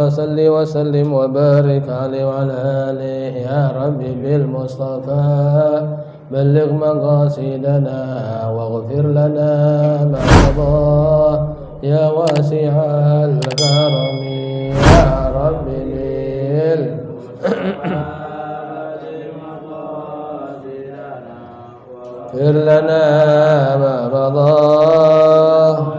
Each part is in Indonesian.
صل وسلم وبارك عليه وعلى آله يا ربي بالمصطفى بلغ مقاصدنا واغفر لنا ما مضى يا واسع الكرم يا ربي اغفر لنا ما مضى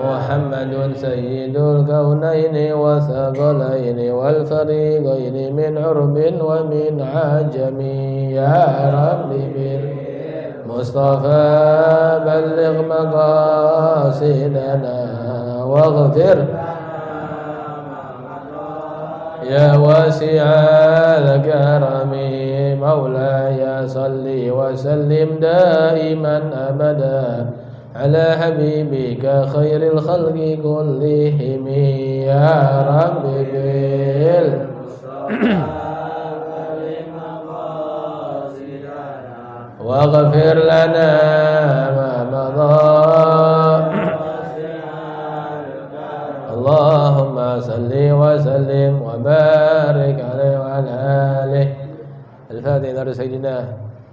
محمد سيد الكونين والثقلين والفريقين من عرب ومن عجم يا ربي بالمصطفى بلغ مقاصدنا واغفر يا واسع الكرم مولاي صل وسلم دائما أبدا على حبيبك خير الخلق كلهم يا رب واغفر لنا ما مضى اللهم صل وسلم وبارك عليه وعلى آله. الفاتحة إلى سيدنا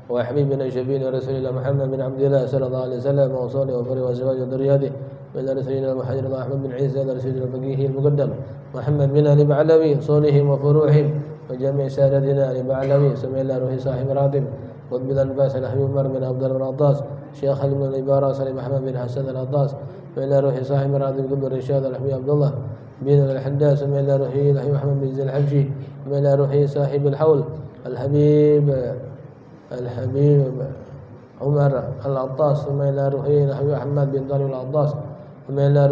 وحبيبنا شفينا رسول الله محمد بن عبد الله صلى الله عليه وسلم وصحبه وفره وازواجه وذرياته وإلى سيدنا محمد أحمد بن عيسى إلى سيدنا الفقيه المقدم محمد بن علي بعلوي صولهم وفروعهم وجميع سادتنا علي بعلوي سمع الله روحي صاحب راتب قطب الأنفاس الحبيب عمر بن عبد الله بن عطاس شيخ علي بن الإبارة سليم محمد بن حسن العطاس وإلى روحي صاحب راتب قطب الرشاد الحبيب عبد الله بن الحداث وإلى إلى روحي الحبيب محمد بن زيد الحبشي وإلى روحي صاحب الحول الحبيب عمر العطاس ثم إلى روحي الحبيب أحمد بن طالب العطاس ثم إلى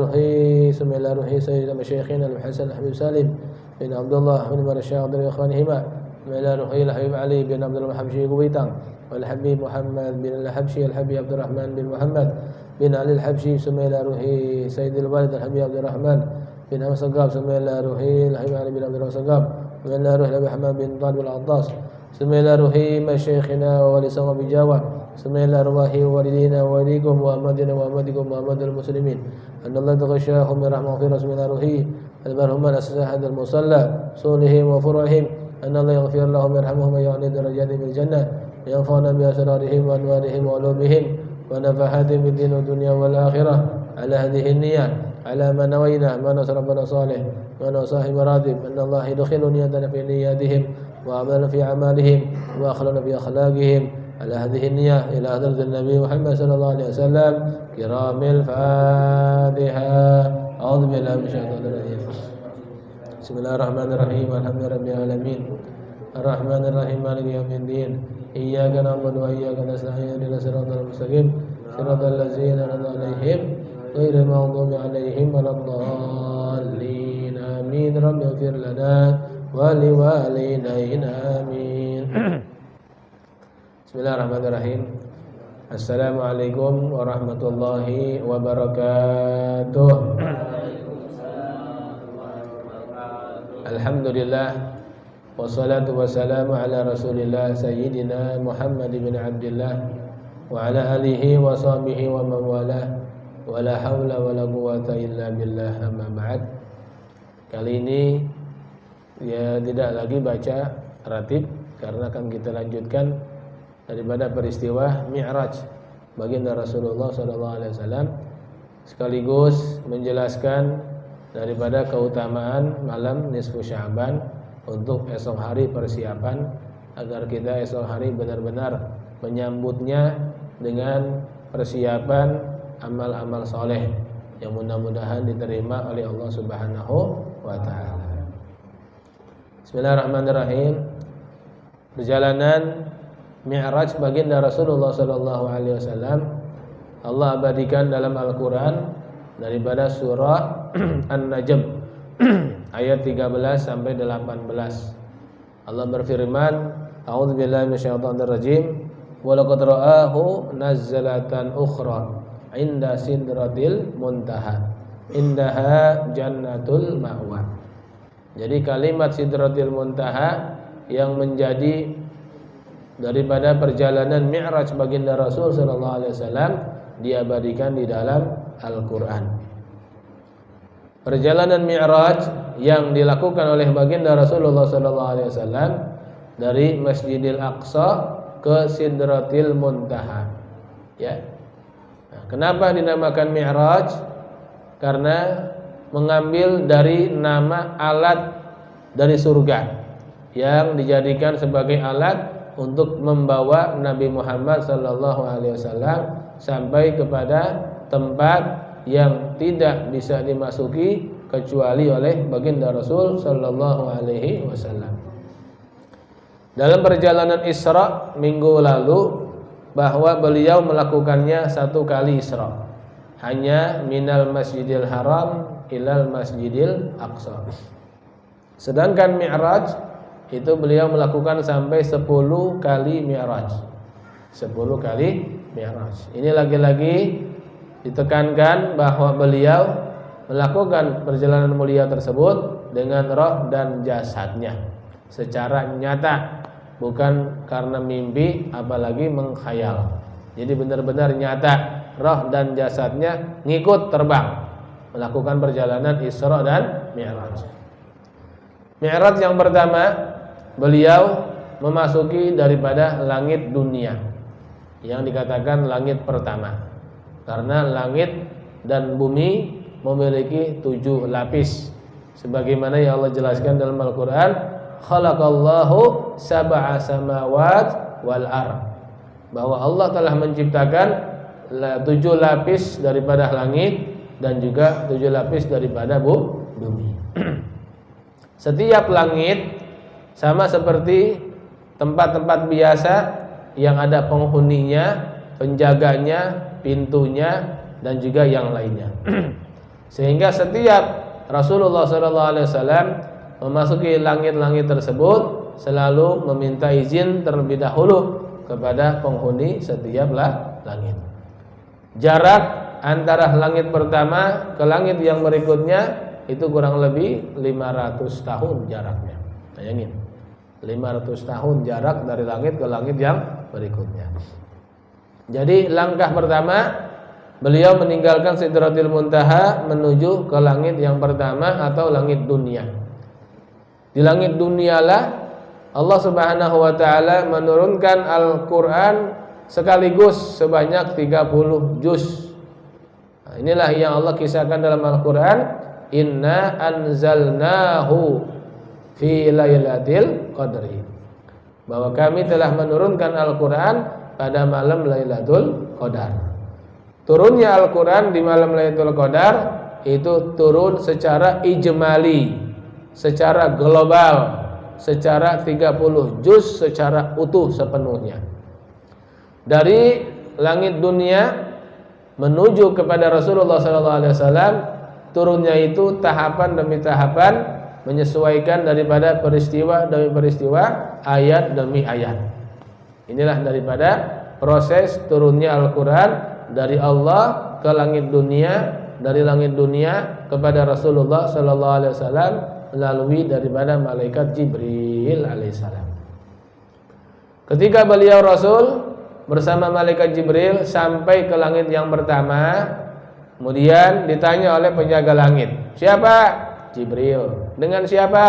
روحي سيد مشايخنا الحسن الحبيب سالم بن عبد الله بن مرشاد وإخوانهما ثم إلى روحي الحبيب علي بن عبد الله الحبشي قويتان والحبيب محمد بن الحبشي الحبيب عبد الرحمن بن محمد بن علي الحبشي ثم إلى روحي سيد الوالد الحبيب عبد الرحمن بن أبي سقاب ثم إلى روحي الحبيب علي بن عبد الله سقاب ثم إلى روحي الحبيب أحمد بن طالب العطاس ثم إلى روحي مشايخنا وولسوا بجاوة ثم إلى أرواح والدينا ووالديكم وأمدنا وأمدكم وأمد المسلمين أن الله تغشاهم برحمة وغفرة ثم إلى روحي المرحوم الأساس هذا المصلى صولهم وفروعهم أن الله يغفر لهم ويرحمهم ويعلي درجاتهم في الجنة ينفعنا بأسرارهم وأنوارهم وعلومهم ونفحاتهم في الدين والدنيا والآخرة على هذه النية على ما نوينا ما نصر ربنا صالح ما صاحب راتب أن الله يدخل نيتنا في نياتهم وعملنا في أعمالهم وأخلاقنا في أخلاقهم على هذه النية إلى حضرة النبي محمد صلى الله عليه وسلم كرام الفاتحة. أعوذ بالله من الشيطان الرجيم. بسم الله الرحمن الرحيم الحمد لله رب العالمين الرحمن الرحيم مالك يوم الدين إياك نعبد وإياك نستعين اهدنا الصراط المستقيم صراط الذين أنعمت عليهم غير المغضوب عليهم ولا الضالين آمين. رب اغفر لنا ولوالدينا آمين. Bismillahirrahmanirrahim. Assalamualaikum warahmatullahi wabarakatuh. Alhamdulillah wassalatu wassalamu ala rasulillah sayyidina Muhammad bin Abdillah wa ala alihi wa sahbihi wa man walah wa la hawla wa la quwata illa billah amma ba'd. Kali ini ya tidak lagi baca ratib karena akan kita lanjutkan daripada peristiwa Mi'raj baginda Rasulullah SAW sekaligus menjelaskan daripada keutamaan malam nisfu Sya'ban untuk esok hari persiapan agar kita esok hari benar-benar menyambutnya dengan persiapan amal-amal soleh yang mudah-mudahan diterima oleh Allah Subhanahu wa Ta'ala. Bismillahirrahmanirrahim. Perjalanan Mi'raj baginda Rasulullah SAW Allah abadikan dalam Al-Quran daripada surah An-Najm ayat 13 sampai 18. Allah berfirman, A'udzubillahi minasyaitonirrajim, wa laqad ra'ahu nazzalatan ukhra 'inda sidratil muntaha indaha jannatul ma'wa. Jadi kalimat sidratil muntaha yang menjadi daripada perjalanan Mi'raj baginda Rasul sallallahu alaihi wasallam diabadikan di dalam Al-Qur'an. perjalanan Mi'raj yang dilakukan oleh baginda Rasulullah SAW dari Masjidil Aqsa ke Sidratil Muntaha. Ya. Nah, kenapa dinamakan Mi'raj? Karena mengambil dari nama alat dari surga yang dijadikan sebagai alat untuk membawa Nabi Muhammad SAW sampai kepada tempat yang tidak bisa dimasuki kecuali oleh baginda Rasul sallallahu alaihi wasallam. Dalam perjalanan Isra minggu lalu bahwa beliau melakukannya 1 kali Isra, hanya minal Masjidil Haram ilal Masjidil Aqsa. Sedangkan Mi'raj itu beliau melakukan sampai 10 kali Mi'raj. 10 kali Mi'raj. Ini lagi-lagi ditekankan bahwa beliau melakukan perjalanan mulia tersebut dengan roh dan jasadnya secara nyata, bukan karena mimpi apalagi mengkhayal. Jadi benar-benar nyata, roh dan jasadnya ngikut terbang melakukan perjalanan Isra dan Mi'raj. Mi'raj yang pertama, beliau memasuki daripada langit dunia yang dikatakan langit pertama. Karena langit dan bumi memiliki 7 lapis, sebagaimana yang Allah jelaskan dalam Al-Quran, khalaqallahu sab'a samawat wal ard, bahwa Allah telah menciptakan 7 lapis daripada langit dan juga 7 lapis daripada bumi. Setiap langit sama seperti tempat-tempat biasa yang ada penghuninya, penjaganya, pintunya, dan juga yang lainnya. Sehingga setiap Rasulullah SAW memasuki langit-langit tersebut selalu meminta izin terlebih dahulu kepada penghuni setiap langit. Jarak antara langit pertama ke langit yang berikutnya itu kurang lebih 500 tahun jaraknya. Bayangin, 500 tahun jarak dari langit ke langit yang berikutnya. Jadi langkah pertama, beliau meninggalkan Sidratil Muntaha menuju ke langit yang pertama atau langit dunia. Di langit dunialah Allah Subhanahu wa taala menurunkan Al-Qur'an sekaligus sebanyak 30 juz. Nah, inilah yang Allah kisahkan dalam Al-Qur'an, inna anzalnahu fi lailatul qadri, bahwa kami telah menurunkan Al-Qur'an pada malam Lailatul Qadar. Turunnya Al-Quran di malam Lailatul Qadar itu turun secara ijmali, secara global, secara 30 juz secara utuh sepenuhnya. Dari langit dunia menuju kepada Rasulullah SAW, turunnya itu tahapan demi tahapan, menyesuaikan daripada peristiwa demi peristiwa, ayat demi ayat. Inilah daripada proses turunnya Al-Quran dari Allah ke langit dunia, dari langit dunia kepada Rasulullah SAW melalui daripada malaikat Jibril alaihissalam. Ketika beliau Rasul bersama malaikat Jibril sampai ke langit yang pertama, kemudian ditanya oleh penjaga langit, siapa? Jibril. Dengan siapa?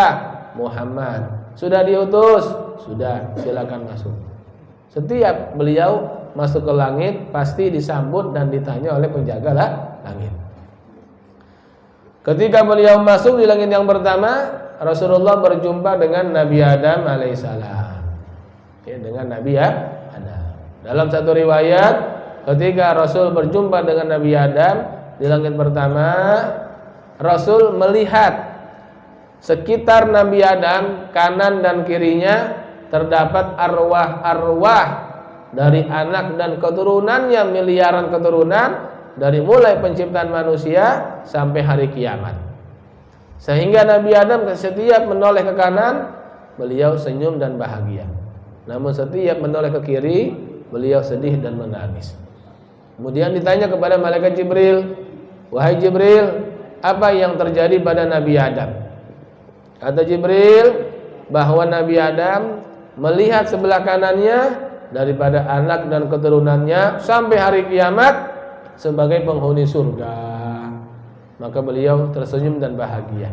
Muhammad. Sudah diutus? Sudah, silakan masuk. Setiap beliau masuk ke langit pasti disambut dan ditanya oleh penjaga langit. Ketika beliau masuk di langit yang pertama, Rasulullah berjumpa dengan Nabi Adam alaihissalam. Ya, dengan Nabi Adam. Dalam satu riwayat, ketika Rasul berjumpa dengan Nabi Adam di langit pertama, Rasul melihat sekitar Nabi Adam kanan dan kirinya terdapat arwah-arwah dari anak dan keturunannya, miliaran keturunan dari mulai penciptaan manusia sampai hari kiamat. Sehingga Nabi Adam setiap menoleh ke kanan, beliau senyum dan bahagia. Namun setiap menoleh ke kiri, beliau sedih dan menangis. Kemudian ditanya kepada malaikat Jibril, wahai Jibril, apa yang terjadi pada Nabi Adam? Kata Jibril bahwa Nabi Adam melihat sebelah kanannya daripada anak dan keturunannya sampai hari kiamat sebagai penghuni surga. maka beliau tersenyum dan bahagia.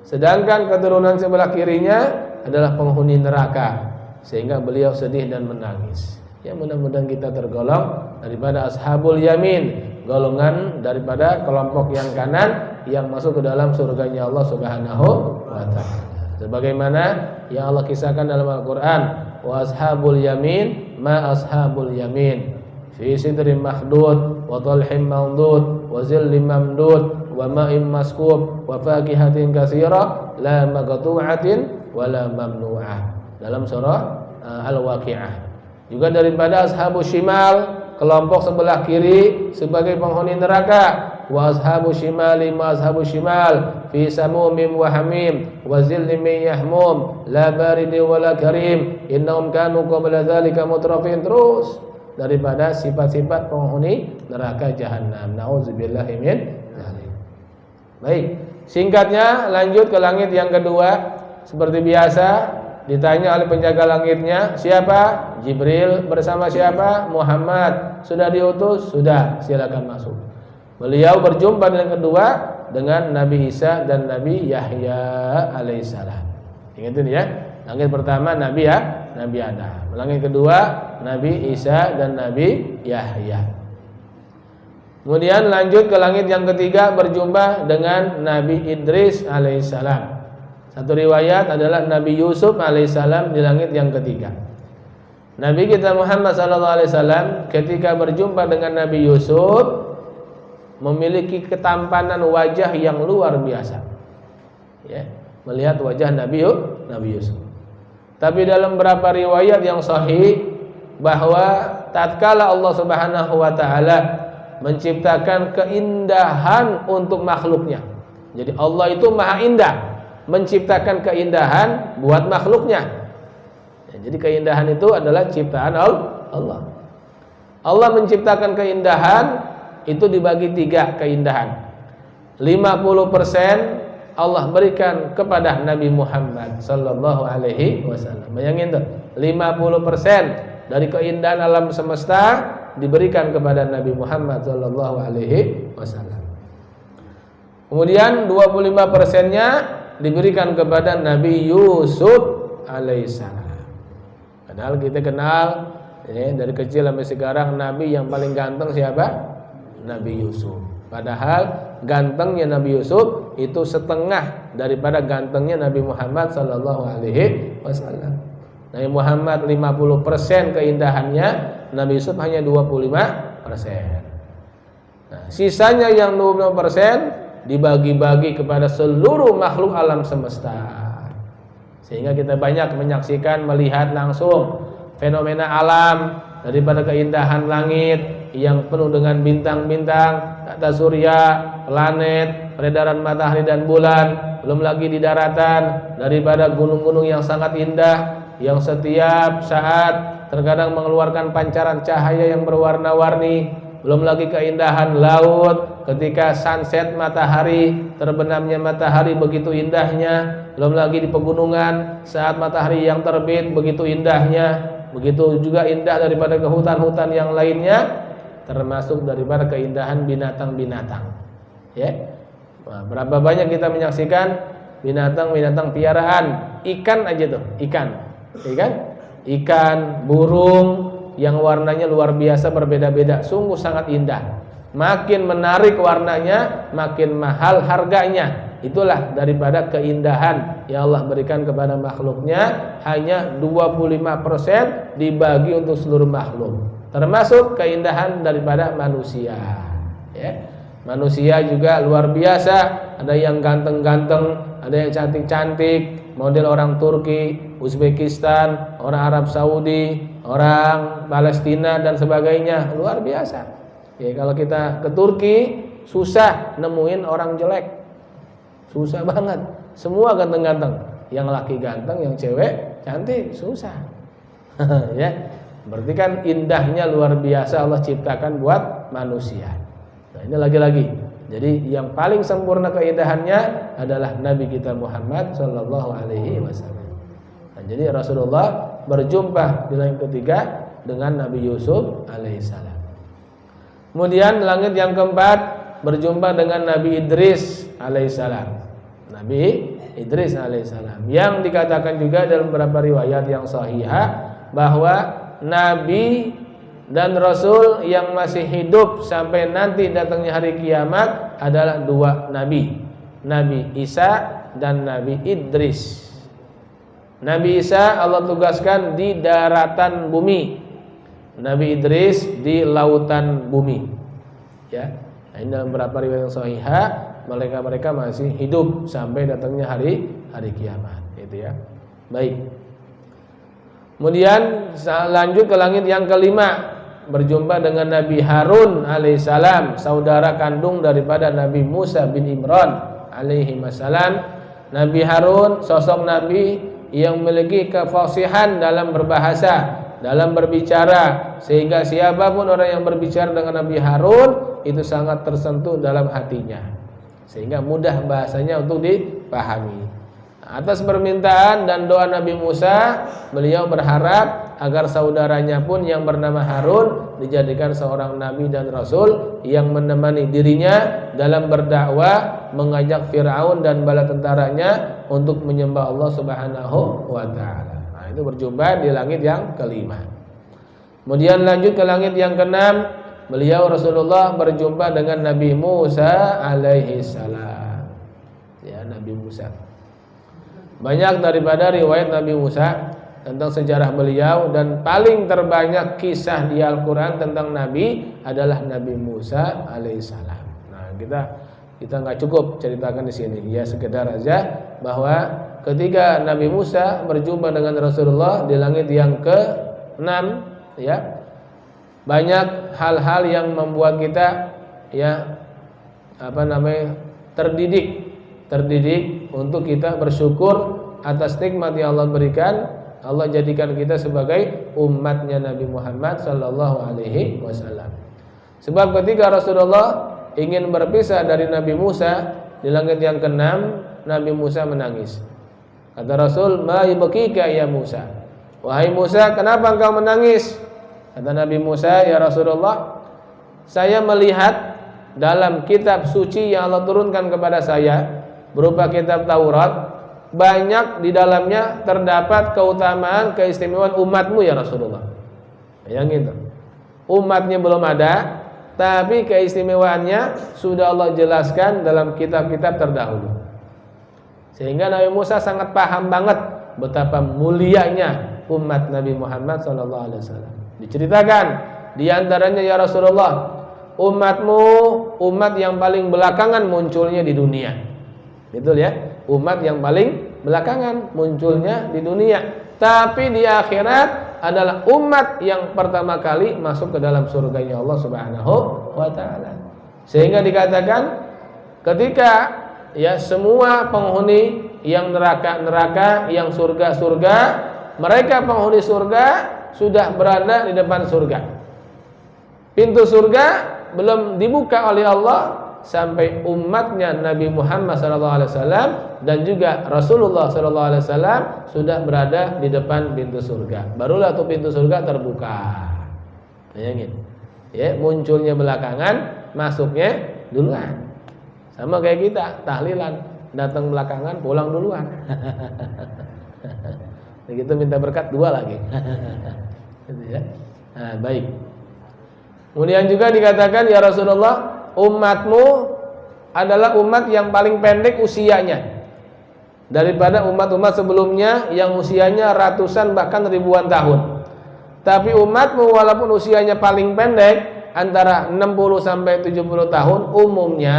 Sedangkan keturunan sebelah kirinya adalah penghuni neraka, sehingga beliau sedih dan menangis. Ya, mudah-mudahan kita tergolong daripada ashabul yamin, golongan daripada kelompok yang kanan yang masuk ke dalam surganya Allah Subhanahu wa taala. Sebagaimana yang Allah kisahkan dalam Al-Qur'an, wa ashabul yamin ma ashabul yamin fi sidrin makhdud wa talhim mamdud wa zillim mamdud wa ma'in maskub wa fakihatin katsira la maqtu'atin wa la mamnu'ah, dalam surah Al-Waqi'ah. Juga daripada ashabus shimal, kelompok sebelah kiri sebagai penghuni neraka, wa ashabus shimali ma ashabus shimal fi samumim wa hamim wa zillim min yahmum la baridin wa la karim innahum kanu qabla dzalika mutrafin. Terus daripada sifat-sifat penghuni neraka jahanam. Nauzubillahi min dzalik. Baik, singkatnya lanjut ke langit yang kedua. Seperti biasa ditanya oleh penjaga langitnya, siapa? Jibril. Bersama siapa? Muhammad. Sudah diutus? Sudah, silakan masuk. Beliau berjumpa dengan kedua dengan Nabi Isa dan Nabi Yahya alaihissalam. Ingat ini ya. Langit pertama Nabi Adam. Langit kedua Nabi Isa dan Nabi Yahya. Kemudian lanjut ke langit yang ketiga, berjumpa dengan Nabi Idris alaihissalam. Satu riwayat adalah Nabi Yusuf alaihissalam di langit yang ketiga. Nabi kita Muhammad SAW ketika berjumpa dengan Nabi Yusuf memiliki ketampanan wajah yang luar biasa. Ya, melihat wajah Nabi Yusuf. Tapi dalam beberapa riwayat yang sahih bahwa tatkala Allah Subhanahu wa taala menciptakan keindahan untuk makhluknya. Jadi Allah itu maha indah, menciptakan keindahan buat makhluknya. Ya, jadi keindahan itu adalah ciptaan Allah. Allah menciptakan keindahan itu dibagi 3 keindahan. 50% Allah berikan kepada Nabi Muhammad sallallahu alaihi wasallam. Bayangin tuh, 50% dari keindahan alam semesta diberikan kepada Nabi Muhammad sallallahu alaihi wasallam. Kemudian 25%-nya diberikan kepada Nabi Yusuf alaihissalam. Padahal kita kenal ya, dari kecil sampai sekarang Nabi yang paling ganteng siapa? Nabi Yusuf. Padahal gantengnya Nabi Yusuf itu setengah daripada gantengnya Nabi Muhammad sallallahu alaihi wasallam. Nabi Muhammad 50% keindahannya, Nabi Yusuf hanya 25%. Nah, sisanya yang 25% dibagi-bagi kepada seluruh makhluk alam semesta. Sehingga kita banyak menyaksikan, melihat langsung fenomena alam daripada keindahan langit yang penuh dengan bintang-bintang, tata surya, planet, peredaran matahari dan bulan, belum lagi di daratan daripada gunung-gunung yang sangat indah yang setiap saat terkadang mengeluarkan pancaran cahaya yang berwarna-warni, belum lagi keindahan laut ketika sunset matahari, terbenamnya matahari begitu indahnya, belum lagi di pegunungan saat matahari yang terbit begitu indahnya, begitu juga indah daripada ke hutan-hutan yang lainnya, termasuk daripada keindahan binatang-binatang. Ya, nah, berapa banyak kita menyaksikan binatang-binatang piaraan, ikan aja tuh, ikan, burung yang warnanya luar biasa berbeda-beda, sungguh sangat indah. Makin menarik warnanya, makin mahal harganya. Itulah daripada keindahan yang Allah berikan kepada makhluknya, hanya 25% dibagi untuk seluruh makhluk. Termasuk keindahan daripada manusia. Ya. Manusia juga luar biasa. Ada yang ganteng-ganteng, ada yang cantik-cantik, model orang Turki, Uzbekistan, orang Arab Saudi, orang Palestina dan sebagainya, luar biasa. Ya, kalau kita ke Turki susah nemuin orang jelek, susah banget. Semua ganteng-ganteng, yang laki ganteng, yang cewek cantik, susah. Ya, berarti kan indahnya luar biasa Allah ciptakan buat manusia. Nah, ini lagi-lagi. Jadi yang paling sempurna keindahannya adalah Nabi kita Muhammad sallallahu alaihi wasallam. Nah, jadi Rasulullah berjumpa di langit ketiga dengan Nabi Yusuf alaihissalam. Kemudian langit yang keempat berjumpa dengan Nabi Idris alaihissalam. Nabi Idris alaihissalam yang dikatakan juga dalam beberapa riwayat yang sahihah bahwa Nabi dan Rasul yang masih hidup sampai nanti datangnya hari kiamat adalah dua Nabi, Nabi Isa dan Nabi Idris. Nabi Isa Allah tugaskan di daratan bumi, Nabi Idris di lautan bumi. Ya, ini dalam beberapa riwayat yang sahihah mereka masih hidup sampai datangnya hari kiamat, gitu ya. Baik. Kemudian lanjut ke langit yang kelima, berjumpa dengan Nabi Harun alaihissalam, saudara kandung daripada Nabi Musa bin Imran alaihi wassalam. Nabi Harun sosok Nabi yang memiliki kefasihan dalam berbahasa, dalam berbicara, sehingga siapapun orang yang berbicara dengan Nabi Harun itu sangat tersentuh dalam hatinya, sehingga mudah bahasanya untuk dipahami. Atas permintaan dan doa Nabi Musa, beliau berharap agar saudaranya pun yang bernama Harun dijadikan seorang nabi dan rasul yang menemani dirinya dalam berdakwah, mengajak Fir'aun dan bala tentaranya untuk menyembah Allah Subhanahu wa taala. Nah, itu berjumpa di langit yang kelima. Kemudian lanjut ke langit yang keenam, beliau Rasulullah berjumpa dengan Nabi Musa alaihi salam. Ya, Nabi Musa. Banyak daripada riwayat Nabi Musa tentang sejarah beliau, dan paling terbanyak kisah di Al-Quran tentang Nabi adalah Nabi Musa alaihissalam. Nah, kita nggak cukup ceritakan di sini, ya sekedar aja bahwa ketika Nabi Musa berjumpa dengan Rasulullah di langit yang ke-6, ya banyak hal-hal yang membuat kita terdidik untuk kita bersyukur atas nikmat yang Allah berikan. Allah jadikan kita sebagai umatnya Nabi Muhammad sallallahu alaihi wasallam. Sebab ketika Rasulullah ingin berpisah dari Nabi Musa di langit yang ke-6, Nabi Musa menangis. Kata Rasul, "Ma yubkika ya Musa?" Wahai Musa, kenapa engkau menangis? Kata Nabi Musa, "Ya Rasulullah, saya melihat dalam kitab suci yang Allah turunkan kepada saya berupa kitab Taurat, banyak di dalamnya terdapat keutamaan, keistimewaan umatmu ya Rasulullah." Yang itu, umatnya belum ada, tapi keistimewaannya sudah Allah jelaskan dalam kitab-kitab terdahulu. Sehingga Nabi Musa sangat paham banget betapa mulianya umat Nabi Muhammad SAW. Diceritakan di antaranya, ya Rasulullah, umatmu umat yang paling belakangan munculnya di dunia. Betul ya? Umat yang paling belakangan munculnya di dunia, tapi di akhirat adalah umat yang pertama kali masuk ke dalam surganya Allah Subhanahu wa taala. Sehingga dikatakan ketika semua penghuni yang neraka-neraka, yang surga-surga, mereka penghuni surga sudah berada di depan surga. Pintu surga belum dibuka oleh Allah sampai umatnya Nabi Muhammad SAW dan juga Rasulullah SAW sudah berada di depan pintu surga. Barulah tuh pintu surga terbuka. Bayangin, munculnya belakangan, masuknya duluan. Sama kayak kita, tahlilan, datang belakangan, pulang duluan. Begitu minta berkat 2 lagi. Nah, baik. Kemudian juga dikatakan, ya Rasulullah, umatmu adalah umat yang paling pendek usianya daripada umat-umat sebelumnya yang usianya ratusan bahkan ribuan tahun. Tapi umatmu walaupun usianya paling pendek antara 60 sampai 70 tahun umumnya,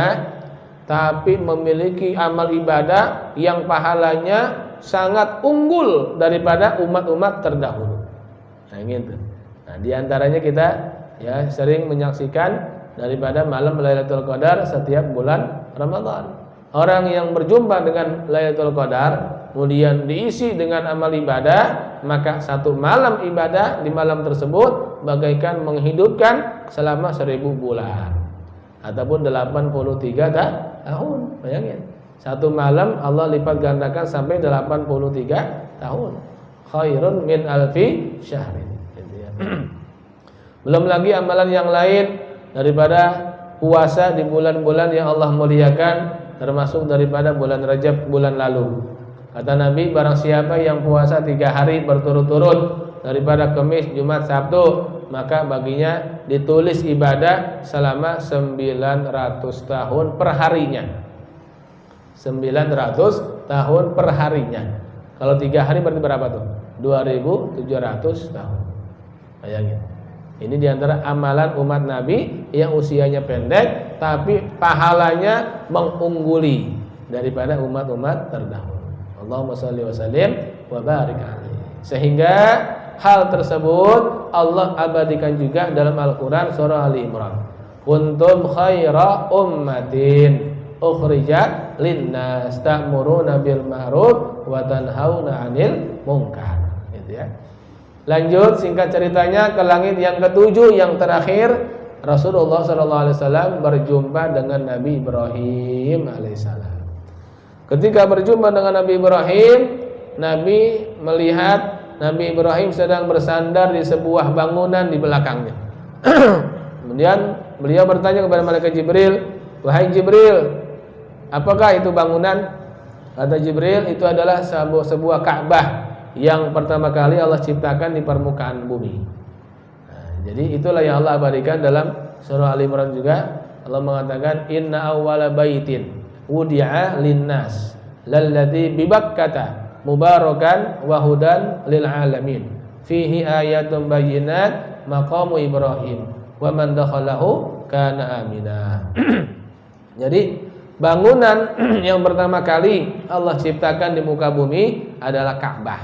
tapi memiliki amal ibadah yang pahalanya sangat unggul daripada umat-umat terdahulu. Nah, gitu. Nah, di antaranya kita sering menyaksikan daripada malam Lailatul Qadar setiap bulan Ramadan. Orang yang berjumpa dengan Lailatul Qadar kemudian diisi dengan amal ibadah, maka satu malam ibadah di malam tersebut bagaikan menghidupkan selama 1000 bulan ataupun 83 tahun. Bayangin, satu malam Allah lipat gandakan sampai 83 tahun. Khairun min alfi syahrin. Belum lagi amalan yang lain daripada puasa di bulan-bulan yang Allah muliakan, termasuk daripada bulan Rajab bulan lalu. Kata Nabi, barang siapa yang puasa 3 hari berturut-turut daripada Kamis, Jumat, Sabtu, maka baginya ditulis ibadah selama 900 tahun perharinya. 900 tahun perharinya. Kalau 3 hari berarti berapa tuh? 2700 tahun. Bayangin. Ini diantara amalan umat Nabi yang usianya pendek, tapi pahalanya mengungguli daripada umat-umat terdahulu. Allahumma shalli wa sallim wa barik alaihi. Sehingga hal tersebut Allah abadikan juga dalam Al-Quran surah Ali Imran. Kuntum khaira ummatin ukhrijat linnas ta'muruna bil ma'ruf wa tanhauna 'anil munkar. Gitu ya. Lanjut, singkat ceritanya, ke langit yang ketujuh yang terakhir Rasulullah SAW berjumpa dengan Nabi Ibrahim alaihissalam. Ketika berjumpa dengan Nabi Ibrahim, Nabi melihat Nabi Ibrahim sedang bersandar di sebuah bangunan di belakangnya. Kemudian beliau bertanya kepada malaikat Jibril, "Wahai Jibril, apakah itu bangunan?" Kata Jibril, "Itu adalah sebuah Ka'bah yang pertama kali Allah ciptakan di permukaan bumi." Nah, jadi itulah yang Allah abadikan dalam surah Ali Imran juga. Allah mengatakan, "Inna awwala baitin wudi'a linnas lalladzi bi Bakkata mubarakan wa hudan lil alamin fihi ayatun bayyinat maqamu Ibrahim wa man dakhalahu kana amina." Jadi bangunan yang pertama kali Allah ciptakan di muka bumi adalah Ka'bah.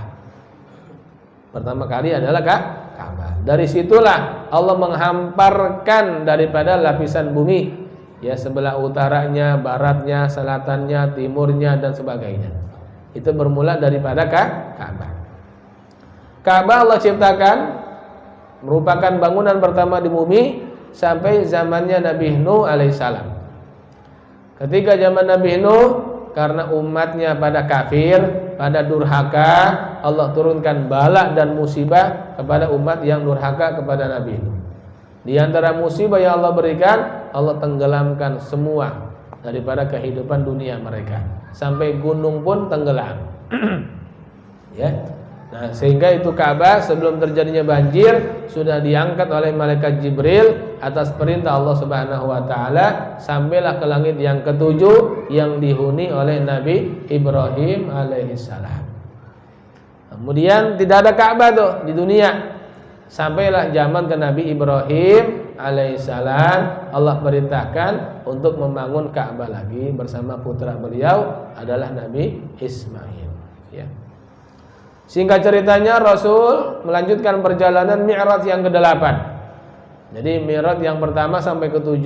Pertama kali adalah Ka'bah. Dari situlah Allah menghamparkan daripada lapisan bumi, ya, sebelah utaranya, baratnya, selatannya, timurnya dan sebagainya. Itu bermula daripada Ka'bah. Ka'bah Allah ciptakan merupakan bangunan pertama di bumi sampai zamannya Nabi Nuh alaihissalam. Ketika zaman Nabi Nuh, karena umatnya pada kafir, pada durhaka, Allah turunkan bala dan musibah kepada umat yang durhaka kepada Nabi Nuh. Di antara musibah yang Allah berikan, Allah tenggelamkan semua daripada kehidupan dunia mereka, sampai gunung pun tenggelam. Ya. Nah, sehingga itu Ka'bah sebelum terjadinya banjir sudah diangkat oleh malaikat Jibril atas perintah Allah Subhanahu wa taala sampailah ke langit yang ketujuh yang dihuni oleh Nabi Ibrahim alaihissalam. Kemudian tidak ada Ka'bah tuh di dunia. Sampailah zaman ke Nabi Ibrahim alaihissalam, Allah perintahkan untuk membangun Ka'bah lagi bersama putra beliau adalah Nabi Ismail, ya. Singkat ceritanya, Rasul melanjutkan perjalanan Mi'raj yang ke-8. Jadi Mi'raj yang pertama sampai ke-7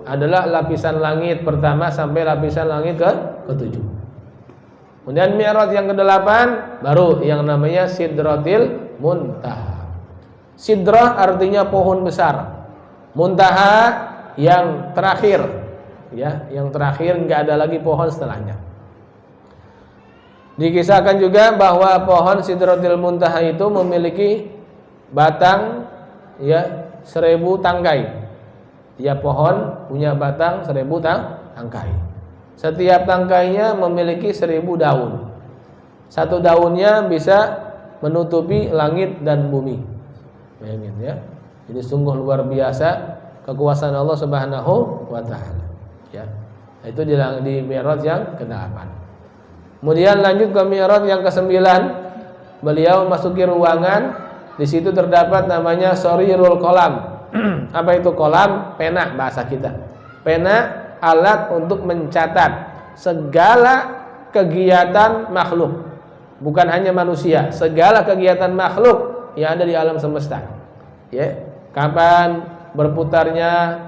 adalah lapisan langit pertama sampai lapisan langit ke-7. Kemudian Mi'raj yang ke-8 baru yang namanya Sidratil Muntaha. Sidrah artinya pohon besar. Muntaha yang terakhir, ya, yang terakhir enggak ada lagi pohon setelahnya. Dikisahkan juga bahwa pohon Sidratil Muntaha itu memiliki batang, ya, 1000 tangkai. Tiap pohon punya batang 1000 tangkai. Setiap tangkainya memiliki 1000 daun. Satu daunnya bisa menutupi langit dan bumi. Bayangin, ya. Jadi sungguh luar biasa kekuasaan Allah Subhanahu wa taala, ya. Itu di Mi'raj yang ke-8. Kemudian lanjut ke Mi'raj yang ke-9. Beliau masuki ruangan, di situ terdapat namanya Sarirul Qalam. Apa itu qalam? Pena bahasa kita. Pena alat untuk mencatat segala kegiatan makhluk. Bukan hanya manusia, segala kegiatan makhluk yang ada di alam semesta. Ya, kapan berputarnya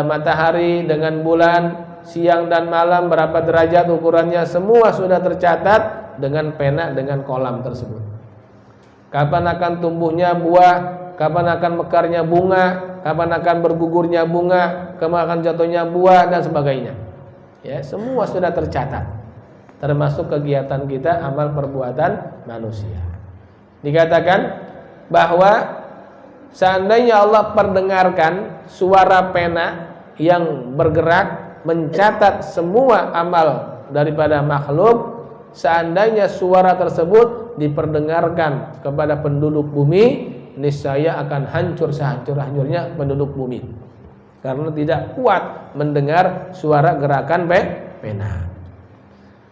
matahari dengan bulan, siang dan malam, berapa derajat ukurannya, semua sudah tercatat dengan pena, dengan kolam tersebut. Kapan akan tumbuhnya buah, kapan akan mekarnya bunga, kapan akan bergugurnya bunga, kapan akan jatuhnya buah dan sebagainya. Ya, semua sudah tercatat. Termasuk kegiatan kita, amal perbuatan manusia. Dikatakan bahwa seandainya Allah perdengarkan suara pena yang bergerak mencatat semua amal daripada makhluk, seandainya suara tersebut diperdengarkan kepada penduduk bumi, niscaya akan hancur sehancur-hancurnya penduduk bumi, karena tidak kuat mendengar suara gerakan pena.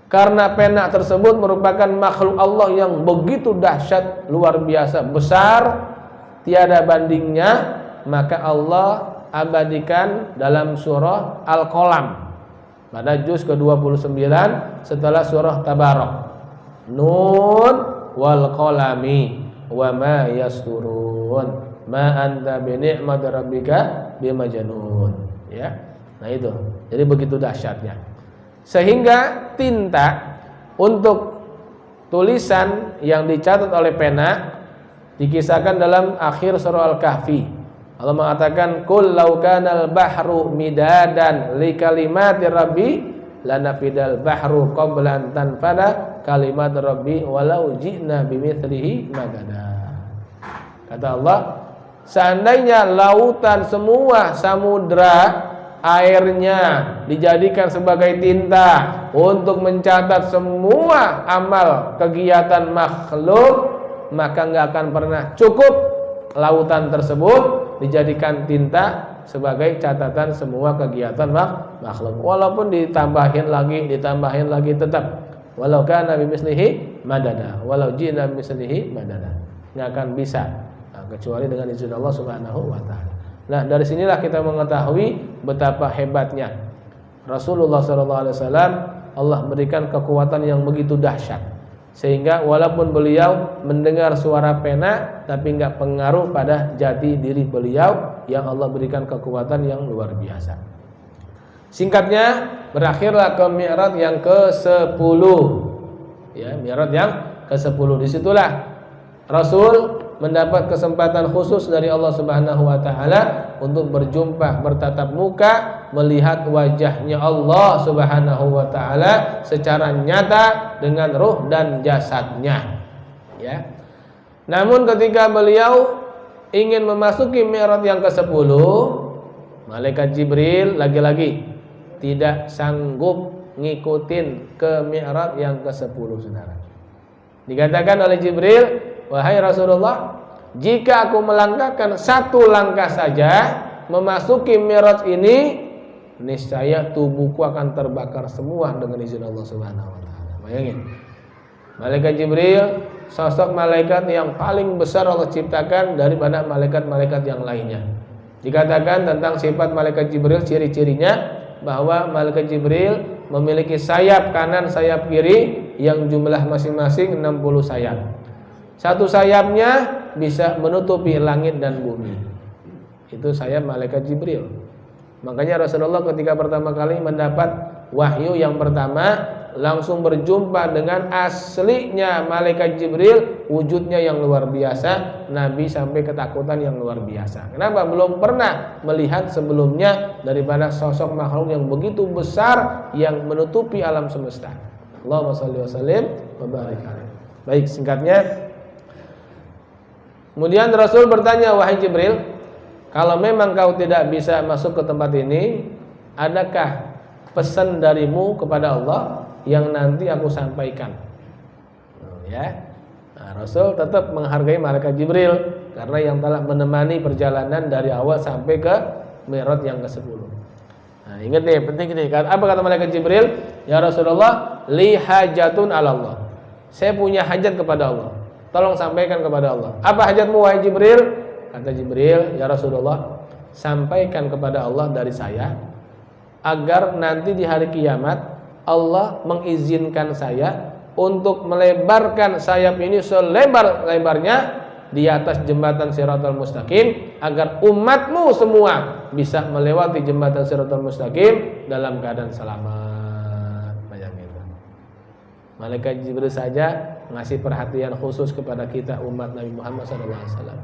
Karena pena tersebut merupakan makhluk Allah yang begitu dahsyat, luar biasa besar, tiada bandingnya, maka Allah abadikan dalam surah Al-Qalam pada juz ke-29 setelah surah Tabarak. Nun wal qalami wa ma yasturun ma anta bi ni'mati rabbika bimajnun, ya. Nah itu. Jadi begitu dahsyatnya. Sehingga tinta untuk tulisan yang dicatat oleh pena dikisahkan dalam akhir surah Al-Kahfi. Allah mengatakan, "Qul law kanal bahru midadan li kalimati rabbi lanafidal bahru qabla an tanfada kalimat rabbi walau ji'na bimithlihi madada." Kata Allah, seandainya lautan semua samudra airnya dijadikan sebagai tinta untuk mencatat semua amal kegiatan makhluk, maka enggak akan pernah cukup lautan tersebut dijadikan tinta sebagai catatan semua kegiatan makhluk. Walaupun ditambahin lagi tetap walau kana bimislihi madada, walau ji'na bimislihi madada. Enggak akan bisa kecuali dengan izin Allah Subhanahu wa taala. Nah, dari sinilah kita mengetahui betapa hebatnya Rasulullah SAW. Allah berikan kekuatan yang begitu dahsyat, sehingga walaupun beliau mendengar suara pena, tapi enggak pengaruh pada jati diri beliau yang Allah berikan kekuatan yang luar biasa. Singkatnya, berakhirlah ke Mi'raj yang ke-10. Ya, Mi'raj yang ke-10. Disitulah Rasul mendapat kesempatan khusus dari Allah Subhanahu wa taala untuk berjumpa, bertatap muka, melihat wajahnya Allah Subhanahu wa taala secara nyata dengan ruh dan jasadnya, ya. Namun ketika beliau ingin memasuki Mi'raj yang ke-10, malaikat Jibril lagi-lagi tidak sanggup ngikutin ke Mi'raj yang ke-10, Saudara. Dikatakan oleh Jibril, "Wahai Rasulullah, jika aku melangkahkan satu langkah saja memasuki Mi'raj ini, niscaya tubuhku akan terbakar semua dengan izin Allah Subhanahu wa taala." Bayangin. Malaikat Jibril sosok malaikat yang paling besar Allah ciptakan daripada malaikat-malaikat yang lainnya. Dikatakan tentang sifat malaikat Jibril, ciri-cirinya bahwa malaikat Jibril memiliki sayap kanan, sayap kiri yang jumlah masing-masing 60 sayap. Satu sayapnya bisa menutupi langit dan bumi. Itu sayap malaikat Jibril. Makanya Rasulullah ketika pertama kali mendapat wahyu yang pertama, langsung berjumpa dengan aslinya malaikat Jibril, wujudnya yang luar biasa. Nabi sampai ketakutan yang luar biasa. Kenapa? Belum pernah melihat sebelumnya daripada sosok makhluk yang begitu besar yang menutupi alam semesta. Allahumma shalli wa sallim wa barik alaihi. Baik, singkatnya, kemudian Rasul bertanya, "Wahai Jibril, kalau memang kau tidak bisa masuk ke tempat ini, adakah pesan darimu kepada Allah yang nanti aku sampaikan?" Ya. Nah, Rasul tetap menghargai malaikat Jibril karena yang telah menemani perjalanan dari awal sampai ke Mi'raj yang ke-10. Nah, ingat nih, penting ini. Apa kata malaikat Jibril? "Ya Rasulullah, li hajatun 'ala Allah." Saya punya hajat kepada Allah. Tolong sampaikan kepada Allah. "Apa hajatmu wahai Jibril?" Kata Jibril, "Ya Rasulullah, sampaikan kepada Allah dari saya agar nanti di hari kiamat Allah mengizinkan saya untuk melebarkan sayap ini selebar-lebarnya di atas jembatan Shiratal Mustaqim, agar umatmu semua bisa melewati jembatan Shiratal Mustaqim dalam keadaan selamat." Bayangin. Malaikat Jibril saja ngasih perhatian khusus kepada kita umat Nabi Muhammad SAW.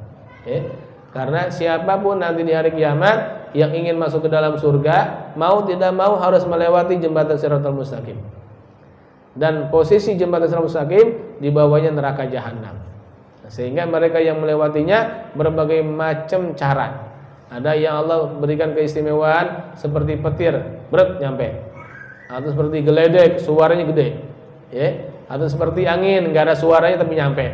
Karena siapapun nanti di hari kiamat yang ingin masuk ke dalam surga, mau tidak mau harus melewati jembatan Shiratal Mustaqim. Dan posisi jembatan Shiratal Mustaqim di bawahnya neraka jahanam. Sehingga mereka yang melewatinya berbagai macam cara. Ada yang Allah berikan keistimewaan seperti petir, bret nyampe. Atau seperti geledek, suaranya gede. Ya. Atau seperti angin, enggak ada suaranya tapi nyampe.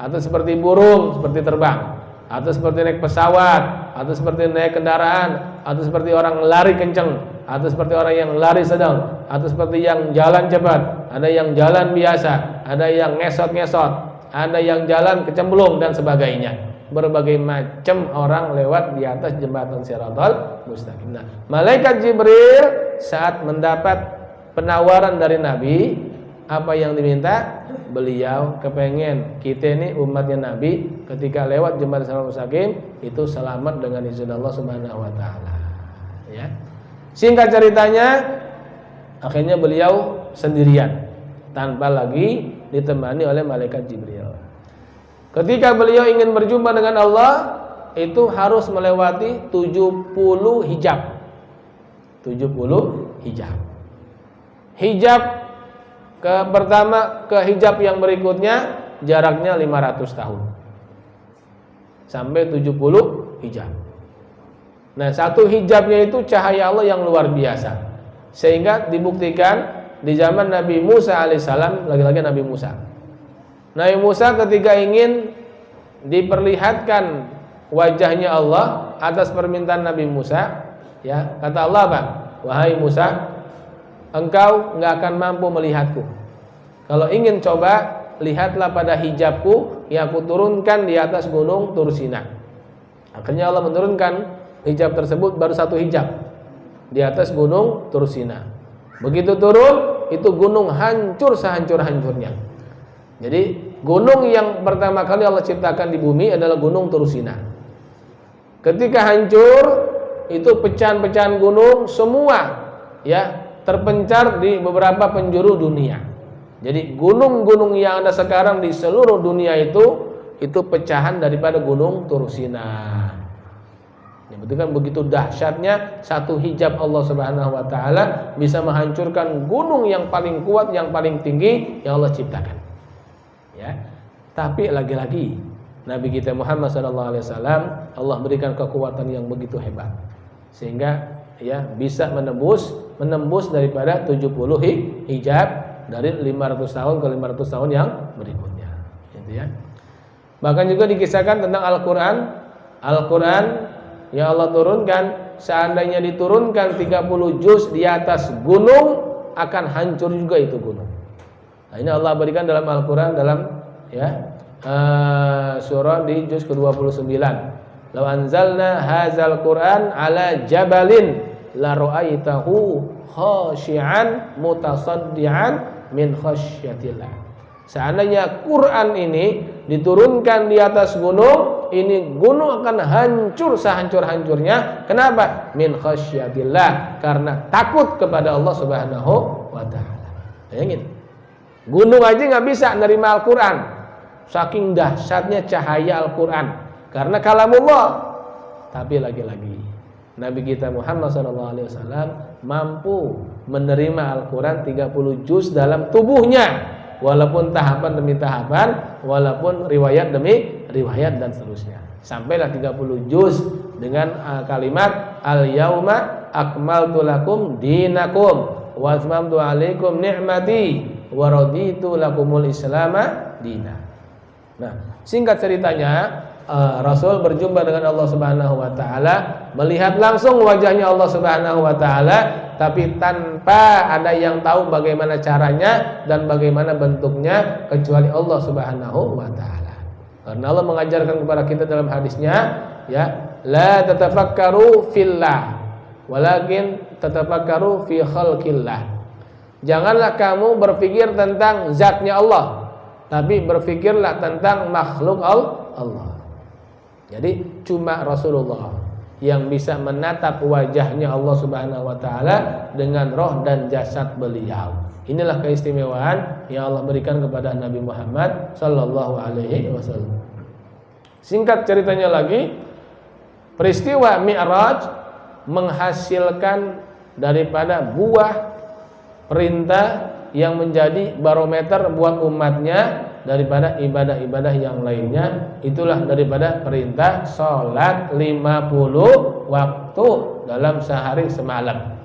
Atau seperti burung, seperti terbang. Atau seperti naik pesawat, atau seperti naik kendaraan, atau seperti orang lari kencang, atau seperti orang yang lari sedang, atau seperti yang jalan cepat, ada yang jalan biasa, ada yang ngesot-ngesot, ada yang jalan kecemplung dan sebagainya. Berbagai macam orang lewat di atas jembatan Shiratal Mustaqim. Nah, malaikat Jibril saat mendapat penawaran dari Nabi, apa yang diminta? Beliau kepengen kita ini umatnya Nabi ketika lewat jembatan Shiratal Mustaqim itu selamat dengan izin Allah Subhanahu wa taala. Ya. Singkat ceritanya, akhirnya beliau sendirian tanpa lagi ditemani oleh malaikat Jibril. Ketika beliau ingin berjumpa dengan Allah, itu harus melewati 70 hijab. 70 hijab. Hijab pertama ke hijab yang berikutnya jaraknya 500 tahun. Sampai 70 hijab. Nah, satu hijabnya itu cahaya Allah yang luar biasa. Sehingga dibuktikan di zaman Nabi Musa alaihissalam, lagi-lagi Nabi Musa. Nabi Musa ketika ingin diperlihatkan wajahnya Allah atas permintaan Nabi Musa, ya, kata Allah apa? Wahai Musa, engkau enggak akan mampu melihatku. Kalau ingin coba, lihatlah pada hijabku yang aku turunkan di atas gunung Tursina. Akhirnya Allah menurunkan hijab tersebut, baru satu hijab di atas gunung Tursina. Begitu turun, itu gunung hancur sehancur-hancurnya. Jadi gunung yang pertama kali Allah ciptakan di bumi adalah gunung Tursina. Ketika hancur, itu pecahan-pecahan gunung semua ya terpencar di beberapa penjuru dunia. Jadi gunung-gunung yang ada sekarang di seluruh dunia itu pecahan daripada gunung Tursina. Ya, betul kan, begitu dahsyatnya satu hijab Allah Subhanahu wa taala bisa menghancurkan gunung yang paling kuat, yang paling tinggi yang Allah ciptakan. Ya. Tapi lagi-lagi Nabi kita Muhammad SAW Allah berikan kekuatan yang begitu hebat sehingga ya bisa menembus daripada 70 hijab dari 500 tahun ke 500 tahun yang berikutnya, gitu ya. Bahkan juga dikisahkan tentang Al-Quran yang Allah turunkan, seandainya diturunkan 30 juz di atas gunung akan hancur juga itu gunung. Nah, ini Allah berikan dalam Al-Quran dalam ya surah di juz ke-29. Law anzalna hadzal Qur'an ala jabalin la ra'aitahu khashi'an mutasaddian min khasyatillah. Seandainya Quran ini diturunkan di atas gunung, ini gunung akan hancur sehancur-hancurnya. Kenapa? Min khasyatillah, karena takut kepada Allah Subhanahu wa taala. Bayangin. Gunung aja nggak bisa nerima Al-Quran, saking dahsyatnya cahaya Al-Quran, karena kalamullah. Tapi lagi-lagi Nabi kita Muhammad SAW mampu menerima Al-Quran 30 juz dalam tubuhnya, walaupun tahapan demi tahapan, walaupun riwayat demi riwayat dan seterusnya. Sampailah 30 juz dengan kalimat al-yauma akmaltu lakum dinakum wa atmamtu alaikum ni'mati wa raditu lakumul islama dina. Nah, singkat ceritanya, Rasul berjumpa dengan Allah Subhanahu wa taala, melihat langsung wajahnya Allah Subhanahu wa taala, tapi tanpa ada yang tahu bagaimana caranya dan bagaimana bentuknya kecuali Allah Subhanahu wa taala. Karena Allah mengajarkan kepada kita dalam hadisnya, ya, la tatafakkaru fillah walakin tatafakkaru fi khalqillah. Janganlah kamu berpikir tentang zatnya Allah, tapi berpikirlah tentang makhluk Allah. Jadi cuma Rasulullah yang bisa menatap wajahnya Allah Subhanahu wa taala dengan roh dan jasad beliau. Inilah keistimewaan yang Allah berikan kepada Nabi Muhammad sallallahu alaihi wasallam. Singkat ceritanya lagi, peristiwa Mi'raj menghasilkan daripada buah perintah yang menjadi barometer buat umatnya daripada ibadah-ibadah yang lainnya. Itulah daripada perintah sholat 50 waktu dalam sehari semalam.